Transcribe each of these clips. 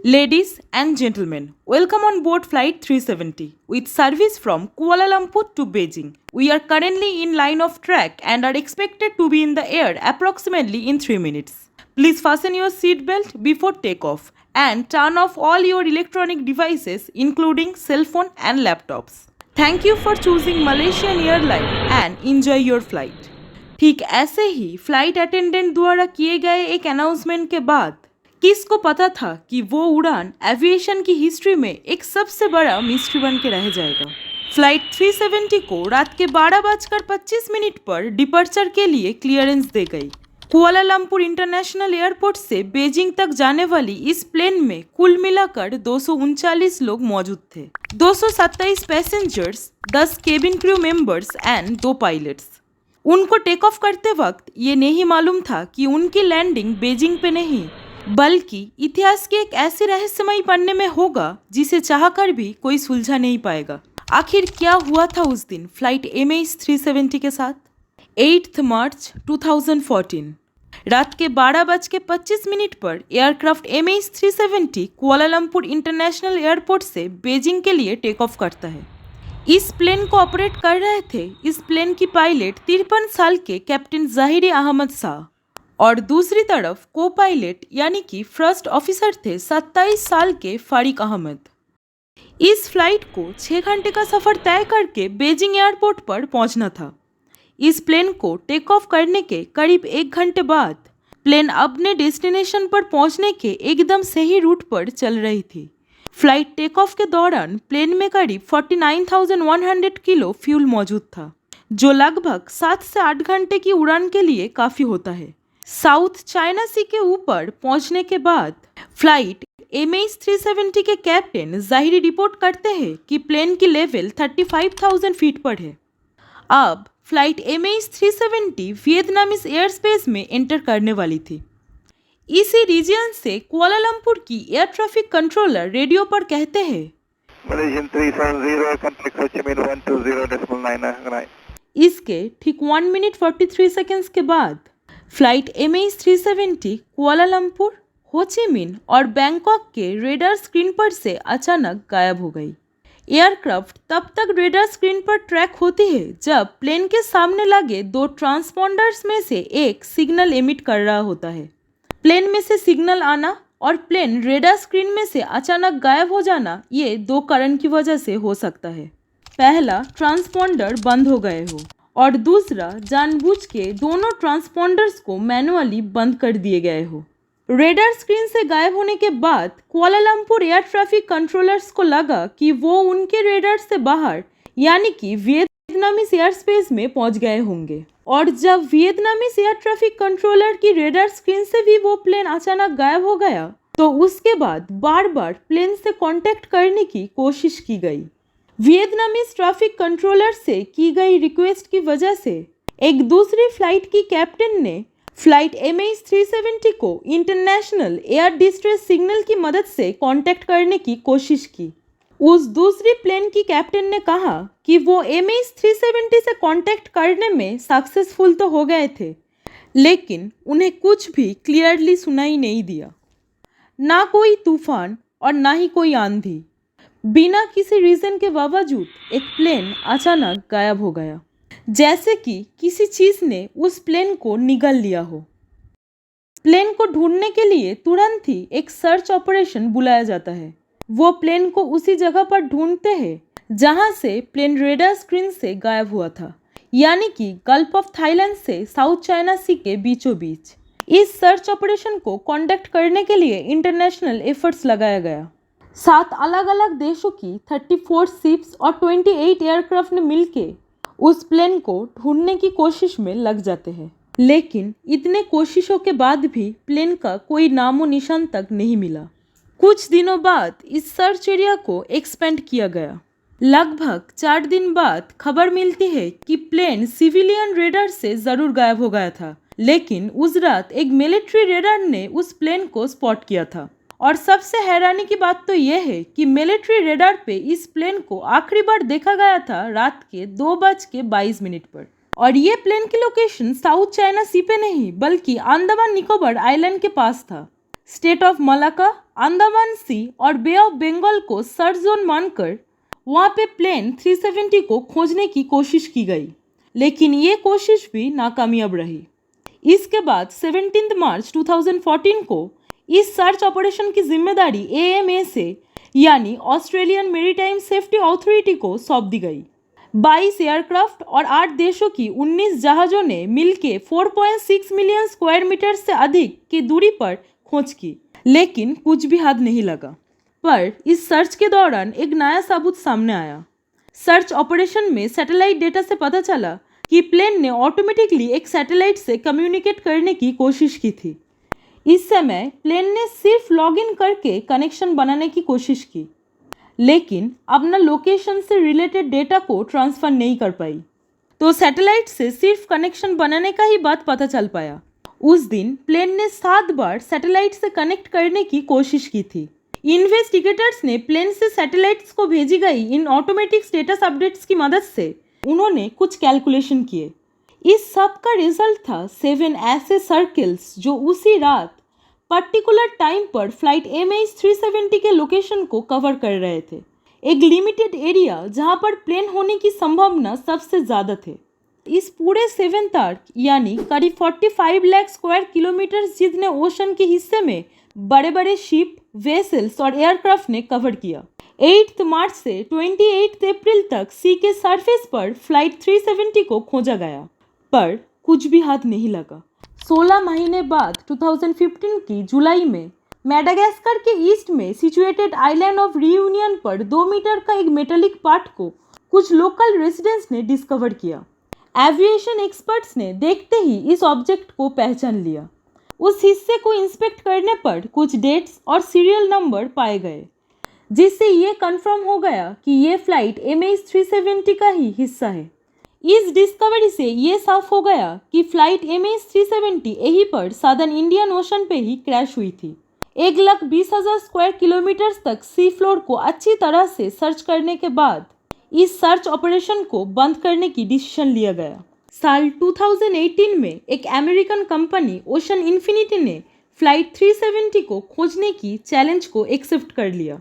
Ladies and gentlemen, welcome on board Flight 370 with service from Kuala Lumpur to Beijing. We are currently in line of track and are expected to be in the air approximately in 3 minutes. Please fasten your seatbelt before takeoff and turn off all your electronic devices including cell phone and laptops. Thank you for choosing Malaysian Airline and enjoy your flight. ठीक ऐसे ही flight attendant द्वारा किए गए एक announcement के बाद किसको पता था कि वो उड़ान एविएशन की हिस्ट्री में एक सबसे बड़ा मिस्ट्री बन के रह जाएगा। फ्लाइट 370 को रात के 12:25 पर डिपर्चर के लिए क्लियरेंस दे गई। कुआलालंपुर इंटरनेशनल एयरपोर्ट से बेजिंग तक जाने वाली इस प्लेन में कुल मिलाकर 239 लोग मौजूद थे। 227 passengers, 10 cabin crew members and 2 pilots. उनको टेक ऑफ करते वक्त ये नहीं मालूम था कि उनकी लैंडिंग बेजिंग पे नहीं बल्कि इतिहास के एक ऐसे रहस्यमयी पन्ने में होगा जिसे चाहकर भी कोई सुलझा नहीं पाएगा। आखिर क्या हुआ था उस दिन फ्लाइट MH 370 के साथ? 8 मार्च 2014 रात के 12:25 पर aircraft MH 370 Kuala Lumpur international airport से बेजिंग के लिए टेक ऑफ करता है। इस प्लेन को ऑपरेट कर रहे थे इस प्लेन की पायलट 53 साल के कैप्टन ज़ाहिरी अहमद शाह और दूसरी तरफ को पायलट यानी कि फर्स्ट ऑफिसर थे 27 साल के फारिक अहमद। इस फ्लाइट को 6 घंटे का सफ़र तय करके बेजिंग एयरपोर्ट पर पहुंचना था। इस प्लेन को टेक ऑफ करने के करीब 1 घंटे बाद प्लेन अपने डेस्टिनेशन पर पहुंचने के एकदम सही रूट पर चल रही थी। फ्लाइट टेक ऑफ के दौरान प्लेन में करीब 49,100 किलो फ्यूल मौजूद था, जो लगभग 7 से 8 घंटे की उड़ान के लिए काफ़ी होता है। साउथ चाइना सी के ऊपर पहुंचने के बाद फ्लाइट MH 370 के कैप्टन ज़ाहिरी रिपोर्ट करते हैं कि प्लेन की लेवल 35,000 फीट पर है। अब flight MH 370 Vietnamese air space में एंटर करने वाली थी। इसी रीजन से कुआलालंपुर की एयर ट्रैफिक कंट्रोलर रेडियो पर कहते हैं Malaysian 370 contact Ho Chi Minh 120.99. इसके ठीक 1 मिनट 43 सेकेंड्स के बाद फ्लाइट MH 370 कुआलालंपुर, हो ची मिन्ह और बैंकॉक के रेडार स्क्रीन पर से अचानक गायब हो गई। एयरक्राफ्ट तब तक रेडार स्क्रीन पर ट्रैक होती है जब प्लेन के सामने लगे 2 ट्रांसपॉन्डर्स में से एक सिग्नल एमिट कर रहा होता है। प्लेन में से सिग्नल आना और प्लेन रेडार स्क्रीन में से अचानक गायब हो जाना ये 2 कारण की वजह से हो सकता है। पहला, ट्रांसपॉन्डर बंद हो गए हो और दूसरा, जानबूझ के दोनों ट्रांसपॉन्डर्स को मैनुअली बंद कर दिए गए हो। रेडार स्क्रीन से गायब होने के बाद कुआलालंपुर एयर ट्रैफिक कंट्रोलर्स को लगा कि वो उनके रेडार से बाहर यानी कि वियतनामीज एयर स्पेस में पहुंच गए होंगे और जब वियतनामीज एयर ट्रैफिक कंट्रोलर की रेडार स्क्रीन से भी वो प्लेन अचानक गायब हो गया तो उसके बाद बार बार प्लेन से कांटेक्ट करने की कोशिश की गई। वियतनामीज ट्रैफिक कंट्रोलर से की गई रिक्वेस्ट की वजह से एक दूसरी फ्लाइट की कैप्टन ने फ्लाइट MH 370 को इंटरनेशनल एयर डिस्ट्रेस सिग्नल की मदद से कांटेक्ट करने की कोशिश की। उस दूसरी प्लेन की कैप्टन ने कहा कि वो MH 370 से कांटेक्ट करने में सक्सेसफुल तो हो गए थे, लेकिन उन्हें कुछ भी क्लियरली सुनाई नहीं दिया। ना कोई तूफान और ना ही कोई आंधी। बिना किसी रीज़न के बावजूद एक प्लेन अचानक गायब हो गया, जैसे कि किसी चीज़ ने उस प्लेन को निगल लिया हो। प्लेन को ढूंढने के लिए तुरंत ही एक सर्च ऑपरेशन बुलाया जाता है। वो प्लेन को उसी जगह पर ढूंढते हैं जहां से प्लेन रेडार स्क्रीन से गायब हुआ था, यानी कि गल्फ ऑफ थाईलैंड से साउथ चाइना सी के बीचों बीच। इस सर्च ऑपरेशन को कंडक्ट करने के लिए इंटरनेशनल एफर्ट्स लगाया गया। 7 अलग अलग देशों की 34 शिप्स और 28 एयरक्राफ्ट ने मिलके उस प्लेन को ढूंढने की कोशिश में लग जाते हैं, लेकिन इतने कोशिशों के बाद भी प्लेन का कोई नामो निशान तक नहीं मिला। कुछ दिनों बाद इस सर्च एरिया को एक्सपेंड किया गया। लगभग 4 दिन बाद खबर मिलती है कि प्लेन सिविलियन रेडार से ज़रूर गायब हो गया था, लेकिन उस रात एक मिलिट्री रेडार ने उस प्लेन को स्पॉट किया था। और सबसे हैरानी की बात तो यह है कि मिलिट्री रेडार पे इस प्लेन को आखिरी बार देखा गया था रात के 2:22 पर और ये प्लेन की लोकेशन साउथ चाइना सी पे नहीं बल्कि अंडमान निकोबार आइलैंड के पास था। स्टेट ऑफ मलाक्का, अंडमान सी और बे ऑफ बंगाल को सर्च जोन मानकर वहाँ पे प्लेन 370 को खोजने की कोशिश की गई, लेकिन ये कोशिश भी नाकामयाब रही। इसके बाद 17 मार्च 2014 को इस सर्च ऑपरेशन की जिम्मेदारी AMA से यानी ऑस्ट्रेलियन मेरीटाइम सेफ्टी अथॉरिटी को सौंप दी गई। 22 एयरक्राफ्ट और 8 देशों की 19 जहाज़ों ने मिलकर 4.6 मिलियन स्क्वायर मीटर से अधिक की दूरी पर खोज की, लेकिन कुछ भी हाथ नहीं लगा। पर इस सर्च के दौरान एक नया सबूत सामने आया। सर्च ऑपरेशन में सैटेलाइट डेटा से पता चला कि प्लेन ने ऑटोमेटिकली एक सैटेलाइट से कम्युनिकेट करने की कोशिश की थी। इस समय प्लेन ने सिर्फ लॉगिन करके कनेक्शन बनाने की कोशिश की, लेकिन अपना लोकेशन से रिलेटेड डेटा को ट्रांसफ़र नहीं कर पाई। तो सैटेलाइट से सिर्फ कनेक्शन बनाने का ही बात पता चल पाया। उस दिन प्लेन ने 7 बार सैटेलाइट से कनेक्ट करने की कोशिश की थी। इन्वेस्टिगेटर्स ने प्लेन से सैटेलाइट्स को भेजी गई इन ऑटोमेटिक स्टेटस अपडेट्स की मदद से उन्होंने कुछ कैलकुलेशन किए। इस सब का रिजल्ट था 7 ऐसे सर्कल्स जो उसी रात पर्टिकुलर टाइम पर फ्लाइट MH370 के लोकेशन को कवर कर रहे थे, एक लिमिटेड एरिया जहां पर प्लेन होने की संभावना सबसे ज़्यादा थे। इस पूरे 7th आर्क यानी करीब 45 लाख स्क्वायर किलोमीटर जितने ओशन के हिस्से में बड़े बड़े शिप, वेसल्स और एयरक्राफ्ट ने कवर किया। 8 मार्च से 28 अप्रैल तक सी के सरफेस पर फ्लाइट 370 को खोजा गया, पर कुछ भी हाथ नहीं लगा। 16 महीने बाद 2015 की जुलाई में मेडागास्कर के ईस्ट में सिचुएटेड आइलैंड ऑफ रियूनियन पर 2 मीटर का एक मेटालिक पार्ट को कुछ लोकल रेसिडेंट्स ने डिस्कवर किया। एविएशन एक्सपर्ट्स ने देखते ही इस ऑब्जेक्ट को पहचान लिया। उस हिस्से को इंस्पेक्ट करने पर कुछ डेट्स और सीरियल नंबर पाए गए, जिससे ये कंफर्म हो गया कि ये फ्लाइट MH370 का ही हिस्सा है। इस डिस्कवरी से ये साफ हो गया कि फ्लाइट MH370 यहीं पर सदर्न इंडियन ओशन पे ही क्रैश हुई थी। 1,20,000 स्क्वायर किलोमीटर तक सी फ्लोर को अच्छी तरह से सर्च करने के बाद इस सर्च ऑपरेशन को बंद करने की डिसीजन लिया गया। साल 2018 में एक अमेरिकन कंपनी ओशन इन्फिनिटी ने फ्लाइट 370 को खोजने की चैलेंज को एक्सेप्ट कर लिया।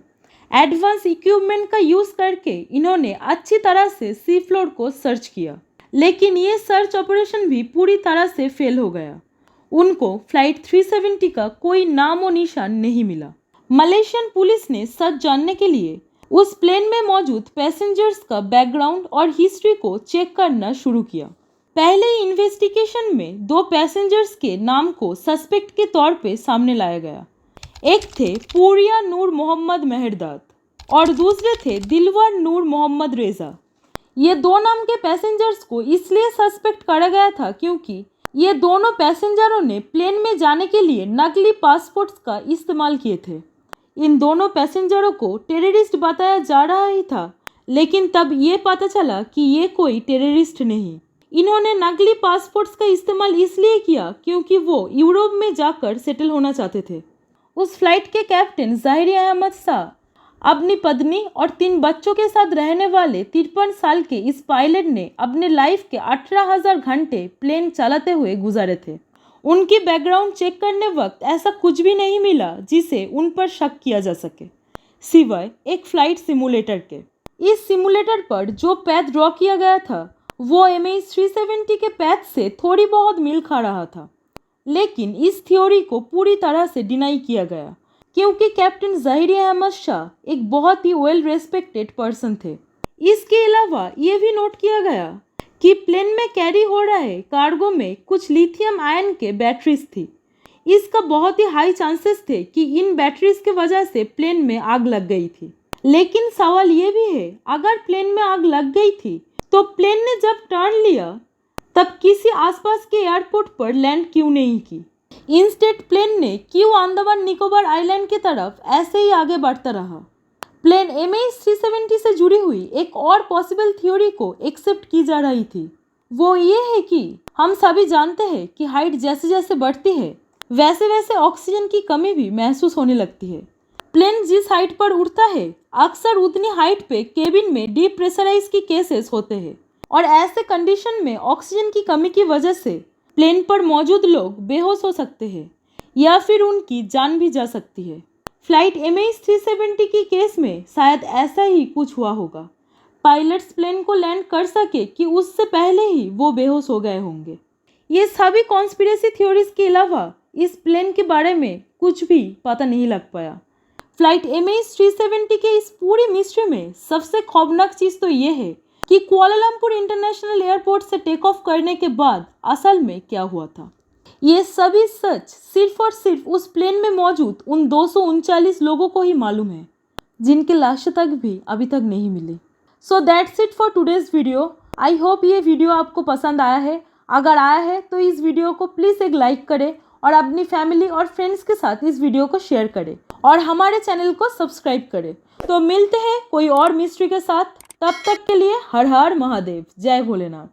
एडवांस इक्विपमेंट का यूज़ करके इन्होंने अच्छी तरह से सी फ्लोर को सर्च किया, लेकिन ये सर्च ऑपरेशन भी पूरी तरह से फेल हो गया। उनको फ्लाइट 370 का कोई नामो निशान नहीं मिला। मलेशियन पुलिस ने सच जानने के लिए उस प्लेन में मौजूद पैसेंजर्स का बैकग्राउंड और हिस्ट्री को चेक करना शुरू किया। पहले इन्वेस्टिगेशन में 2 पैसेंजर्स के नाम को सस्पेक्ट के तौर पे सामने लाया गया। एक थे पूरिया नूर मोहम्मद मेहरदाद और दूसरे थे दिलवर नूर मोहम्मद रेजा। ये 2 नाम के पैसेंजर्स को इसलिए सस्पेक्ट करा गया था क्योंकि ये दोनों पैसेंजरों ने प्लेन में जाने के लिए नकली पासपोर्ट्स का इस्तेमाल किए थे। इन दोनों पैसेंजरों को टेररिस्ट बताया जा रहा ही था, लेकिन तब ये पता चला कि ये कोई टेररिस्ट नहीं। इन्होंने नकली पासपोर्ट्स का इस्तेमाल इसलिए किया क्योंकि वो यूरोप में जाकर सेटल होना चाहते थे। उस फ्लाइट के कैप्टन ज़ाहिर अहमद शाह अपनी पत्नी और 3 बच्चों के साथ रहने वाले 53 साल के इस पायलट ने अपने लाइफ के 18,000 घंटे प्लेन चलाते हुए गुजारे थे। उनकी बैकग्राउंड चेक करने वक्त ऐसा कुछ भी नहीं मिला जिसे उन पर शक किया जा सके, सिवाय एक फ्लाइट सिमुलेटर के। इस सिमुलेटर पर जो पैथ ड्रॉ किया गया था वो MH370 के पैथ से थोड़ी बहुत मिल खा रहा था, लेकिन इस थ्योरी को पूरी तरह से डिनाई किया गया क्योंकि कैप्टन ज़ाहिर अहमद शाह एक बहुत ही वेल रेस्पेक्टेड पर्सन थे। इसके अलावा ये भी नोट किया गया कि प्लेन में कैरी हो रहे कार्गो में कुछ लिथियम आयन के बैटरीज थी। इसका बहुत ही हाई चांसेस थे कि इन बैटरीज के वजह से प्लेन में आग लग गई थी। लेकिन सवाल ये भी है, अगर प्लेन में आग लग गई थी तो प्लेन ने जब टर्न लिया तब किसी आसपास के एयरपोर्ट पर लैंड क्यों नहीं की। इंस्टेड प्लेन ने क्यों अंडमान निकोबार आइलैंड की तरफ ऐसे ही आगे बढ़ता रहा। प्लेन MH370 से जुड़ी हुई एक और पॉसिबल थ्योरी को एक्सेप्ट की जा रही थी। वो ये है कि हम सभी जानते हैं कि हाइट जैसे जैसे बढ़ती है वैसे वैसे ऑक्सीजन की कमी भी महसूस होने लगती है। प्लेन जिस हाइट पर उड़ता है अक्सर उतनी हाइट पे केबिन में डीप्रेशराइज की केसेस होते हैं और ऐसे कंडीशन में ऑक्सीजन की कमी की वजह से प्लेन पर मौजूद लोग बेहोश हो सकते हैं। या फिर उनकी जान भी जा सकती है। फ्लाइट MH370 की केस में शायद ऐसा ही कुछ हुआ होगा। पायलट्स प्लेन को लैंड कर सके कि उससे पहले ही वो बेहोश हो गए होंगे। ये सभी कॉन्स्पिरेसी थ्योरीज के अलावा इस प्लेन के बारे में कुछ भी पता नहीं लग पाया। फ्लाइट MH370 के इस पूरी मिस्ट्री में सबसे खौफनाक चीज़ तो ये है कि कुआलालंपुर इंटरनेशनल एयरपोर्ट से टेक ऑफ करने के बाद असल में क्या हुआ था। ये सभी सच सिर्फ और सिर्फ उस प्लेन में मौजूद उन 239 लोगों को ही मालूम है, जिनकी लाशें तक भी अभी तक नहीं मिली। So that's it for today's video. I hope ये वीडियो आपको पसंद आया है। अगर आया है तो इस वीडियो को प्लीज़ एक लाइक करें और अपनी फैमिली और फ्रेंड्स के साथ इस वीडियो को शेयर करें और हमारे चैनल को सब्सक्राइब करें। तो मिलते हैं कोई और मिस्ट्री के साथ। तब तक के लिए हर हर महादेव, जय भोलेनाथ।